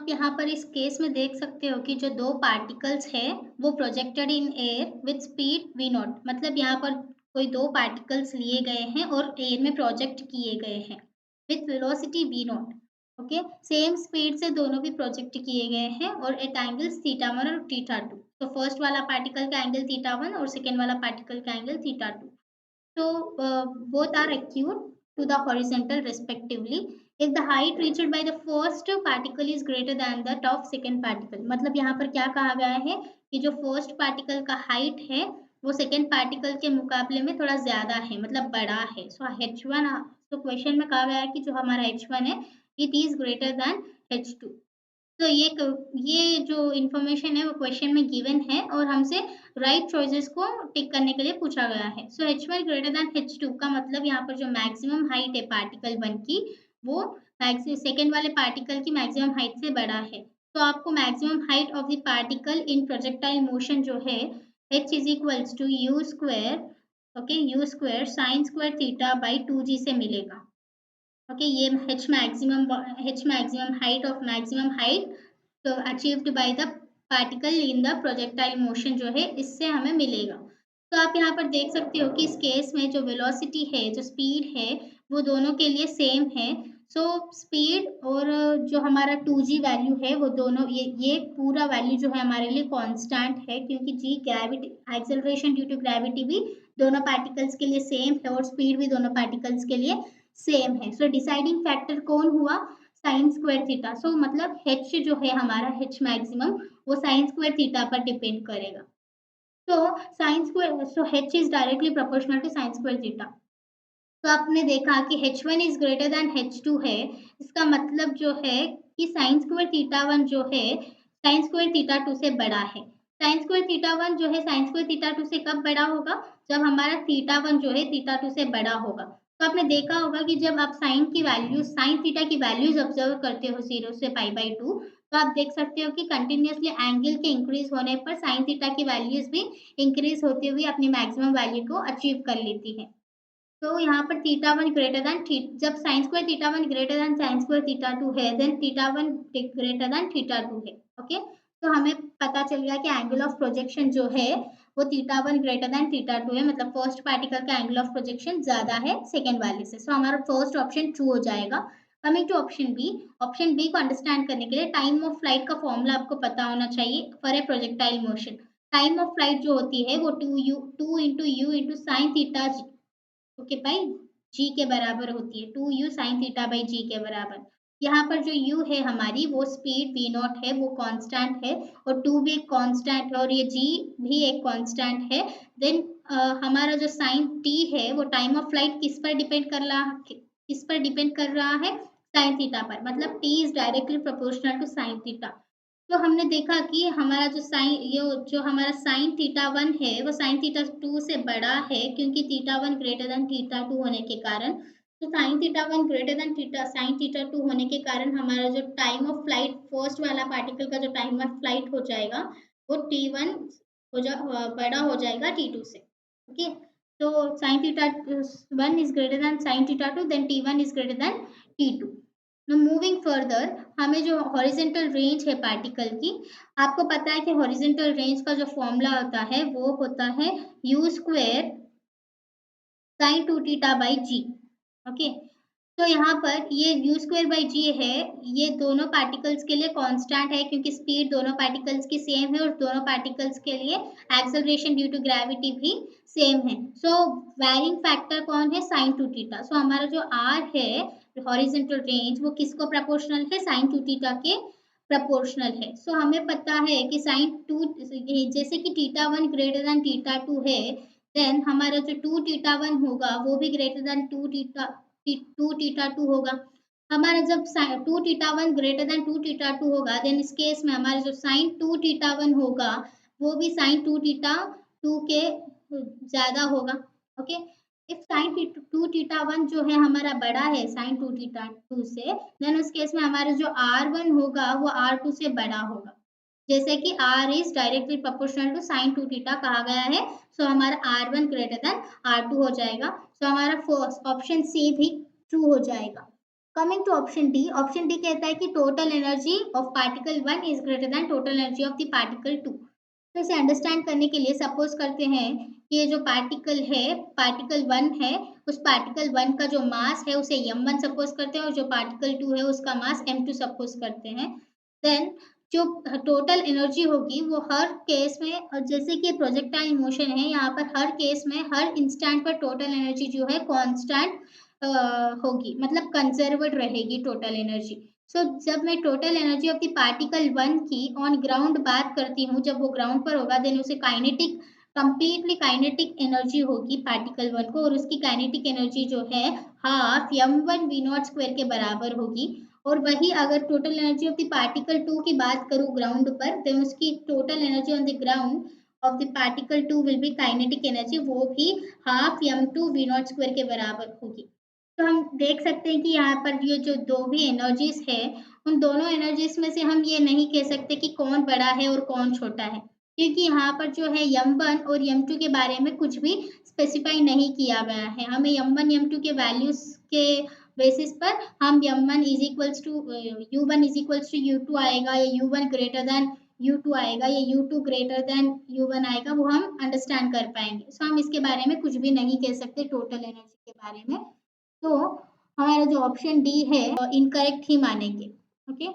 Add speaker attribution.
Speaker 1: यहाँ पर इस केस में देख सकते हो कि जो 2 पार्टिकल्स हैं, वो projected in air with speed V naught मतलब यहाँ पर कोई 2 पार्टिकल्स लिए गए हैं और एयर में प्रोजेक्ट किए गए हैं, with velocity V naught. Okay, same speed से दोनों भी प्रोजेक्ट किए गए हैं और एट एंगल्स थीटा 1 और थीटा 2। तो फर्स्ट वाला पार्टिकल का एंगल थीटा 1 और सेकंड वाला पार्टिकल का angle theta 2। So both are acute to the horizontal respectively if the height reached by the first particle is greater than the top second particle। मतलब यहाँ पर क्या कहा गया है कि जो फर्स्ट पार्टिकल का हाइट है वो सेकेंड पार्टिकल के मुकाबले में थोड़ा ज्यादा है, मतलब बड़ा है। सो H1, तो क्वेश्चन में कहा गया है कि जो हमारा H1 है it is greater then H2। तो ये जो इन्फॉर्मेशन है वो क्वेश्चन में गिवन है और हमसे राइट चॉइसेस को टिक करने के लिए पूछा गया है। सो H1 ग्रेटर देन H2 का मतलब यहाँ पर जो मैक्सिमम हाइट है पार्टिकल 1 की वो सेकेंड वाले पार्टिकल की मैक्सिमम हाइट से बड़ा है। तो आपको maximum height of the particle in projectile motion जो है h is equals to U square, okay, U square sine square theta by 2g से मिलेगा। ओके, ये h maximum height of maximum height तो achieved by the particle in the projectile motion जो है इससे हमें मिलेगा। तो आप यहाँ पर देख सकते हो कि इस केस में जो वेलोसिटी है, जो स्पीड है, वो दोनों के लिए सेम है। सो स्पीड और जो हमारा 2g वैल्यू है वो दोनों ये पूरा वैल्यू जो है हमारे लिए कांस्टेंट है, क्योंकि g gravity acceleration due to gravity भी दोनों पार्टिकल्स के लिए सेम है और स्पीड भी दोनों पार्टिकल्स के लिए सेम है। सो डिसाइडिंग फैक्टर कौन हुआ? Sign square theta. सो मतलब h जो है हमारा h मैक्सिमम वो साइन स्क्वायर थीटा पर डिपेंड करेगा। तो sine square h is directly proportional to sine square theta. तो आपने देखा कि h1 is greater then h2 है, इसका मतलब जो है कि साइन स्क्वायर थीटा 1 जो है साइन स्क्वायर थीटा 2 से बड़ा है। साइन स्क्वायर थीटा 1 जो है साइन स्क्वायर थीटा 2 से कब बड़ा होगा? जब हमारा थीटा 1 जो है थीटा 2 से बड़ा होगा। तो आपने देखा होगा कि जब आप साइन थीटा की वैल्यूज ऑब्जर्व करते हो 0 से पाई बाई 2, तो आप देख सकते हो कि कंटिन्यूअसली एंगल के इंक्रीज होने पर साइन थीटा की वैल्यूज भी इंक्रीज होते हुए अपनी मैक्सिमम वैल्यू को अचीव कर लेती है। तो यहाँ पर थीटा 1 ग्रेटर देन जब sine square theta 1 greater than sine square theta 2 है, then theta 1 greater than theta 2 है। ओके, तो हमें पता चल गया कि एंगल ऑफ प्रोजेक्शन जो है वो थीटा 1 ग्रेटर देन थीटा 2 है, मतलब फर्स्ट पार्टिकल का एंगल ऑफ प्रोजेक्शन ज्यादा है सेकेंड वाले से। सो हमारा फर्स्ट ऑप्शन ट्रू हो जाएगा। कमिंग टू ऑप्शन बी को अंडरस्टैंड करने के लिए टाइम ऑफ फ्लाइट का फॉर्मूला आपको पता होना चाहिए for a projectile motion. Time of flight जो होती है वो 2 into you into sine theta okay भाई जी के बराबर होती है, 2u साइन थीटा बाई जी के बराबर। यहाँ पर जो u है हमारी वो स्पीड v नॉट है, वो कांस्टेंट है और 2 भी एक कांस्टेंट है और ये g भी एक कांस्टेंट है। देन हमारा जो साइन t है वो टाइम ऑफ फ्लाइट किस पर डिपेंड कर रहा है? साइन थीटा पर, मतलब t is directly proportional to sine theta. तो हमने देखा कि हमारा जो हमारा साइन थीटा 1 है वो साइन थीटा 2 से बड़ा है, क्योंकि थीटा 1 ग्रेटर देन थीटा 2 होने के कारण। तो sine theta 1 greater than sine theta 2 होने के कारण हमारा जो टाइम ऑफ फ्लाइट फर्स्ट वाला पार्टिकल का जो टाइम ऑफ फ्लाइट हो जाएगा वो t1 बड़ा हो जाएगा t2 से। ओके, तो sine theta 1 is greater than sine theta 2, then t1 is greater than t2। Moving further, हमें जो हॉरिजेंटल रेंज है पार्टिकल की, आपको पता है कि हॉरिजेंटल रेंज का जो फॉर्मूला होता है वो होता है U square sine 2 theta by G. Okay, तो यहाँ पर ये यू स्क्वायर बाई जी है, ये दोनों पार्टिकल्स के लिए कांस्टेंट है क्योंकि स्पीड दोनों पार्टिकल्स की सेम है और दोनों पार्टिकल्स के लिए एक्सेलरेशन ड्यू टू ग्रेविटी भी सेम है। सो वेरिंग फैक्टर कौन है? Sign 2 theta. सो हमारा जो आर है हॉरिजॉन्टल रेंज वो किसको प्रोपोर्शनल है? साइन 2 थीटा के प्रोपोर्शनल है। सो हमें पता है कि साइन 2 जैसे कि थीटा 1 ग्रेटर देन थीटा 2 है, देन हमारा जो 2 थीटा 1 होगा वो भी ग्रेटर देन 2 थीटा 2 होगा। हमारा जब 2 थीटा 1 ग्रेटर देन 2 थीटा 2 होगा, देन इस केस में हमारा जो साइन 2 थीटा 1 होगा वो भी साइन 2 थीटा 2 के ज्यादा होगा। ओके, इफ साइन 2 थीटा 1 जो है हमारा बड़ा है साइन 2 थीटा 2 से, देन उस केस में हमारा जो r1 होगा वो r2 से बड़ा होगा। जैसे कि r is directly proportional to sine 2 theta कहा गया है। सो हमारा r1 ग्रेटर देन r2 हो जाएगा। सो हमारा फर्स्ट ऑप्शन सी भी ट्रू हो जाएगा। कमिंग टू ऑप्शन डी कहता है कि total energy of particle 1 is greater then total energy of the particle 2। तो इसे अंडरस्टैंड करने के लिए सपोज करते हैं कि ये जो पार्टिकल है, पार्टिकल 1 है, उस पार्टिकल 1 का जो मास है उसे m1 सपोज करते हैं और जो पार्टिकल 2 है उसका मास m2 सपोज करते हैं। देन जो टोटल एनर्जी होगी वो हर केस में, और जैसे कि प्रोजेक्टाइल मोशन है यहाँ पर, हर केस में हर इंस्टेंट पर टोटल एनर्जी जो है कांस्टेंट होगी, मतलब कंजर्व्ड रहेगी टोटल एनर्जी। सो जब मैं total energy of the particle 1 की ऑन ग्राउंड बात करती हूँ, जब वो ग्राउंड पर होगा देन उसे काइनेटिक, कंप्लीटली काइनेटिक एनर्जी होगी पार्टिकल 1 को, और उसकी काइनेटिक एनर्जी जो है हाफ m1v0 स्क्वायर के बराबर होगी। और वही अगर total energy of the particle 2 की बात करूँ ग्राउंड पर, देन उसकी total energy on the ground of the particle 2 will be kinetic energy, वो भी हाफ m2v0 स्क्वायर के बराबर होगी। तो हम देख सकते हैं कि यहाँ पर ये जो दो भी एनर्जीज है, उन दोनों एनर्जीज में से हम ये नहीं कह सकते कि कौन बड़ा है और कौन छोटा है, क्योंकि यहाँ पर जो है m1 और m2 के बारे में कुछ भी स्पेसिफाई नहीं किया गया है। हमें m1 m2 के वैल्यूज के बेसिस पर हम m1 is equals to u1 is equals to u2 आएगा, या u1 ग्रेटर देन u2 आएगा, या u2 ग्रेटर देन u1 आएगा, वो हम अंडरस्टैंड कर पाएंगे। सो हम इसके बारे में कुछ भी नहीं कह सकते टोटल एनर्जी के बारे में। तो हमारा जो ऑप्शन डी है इनकरेक्ट ही मानेंगे। ओके।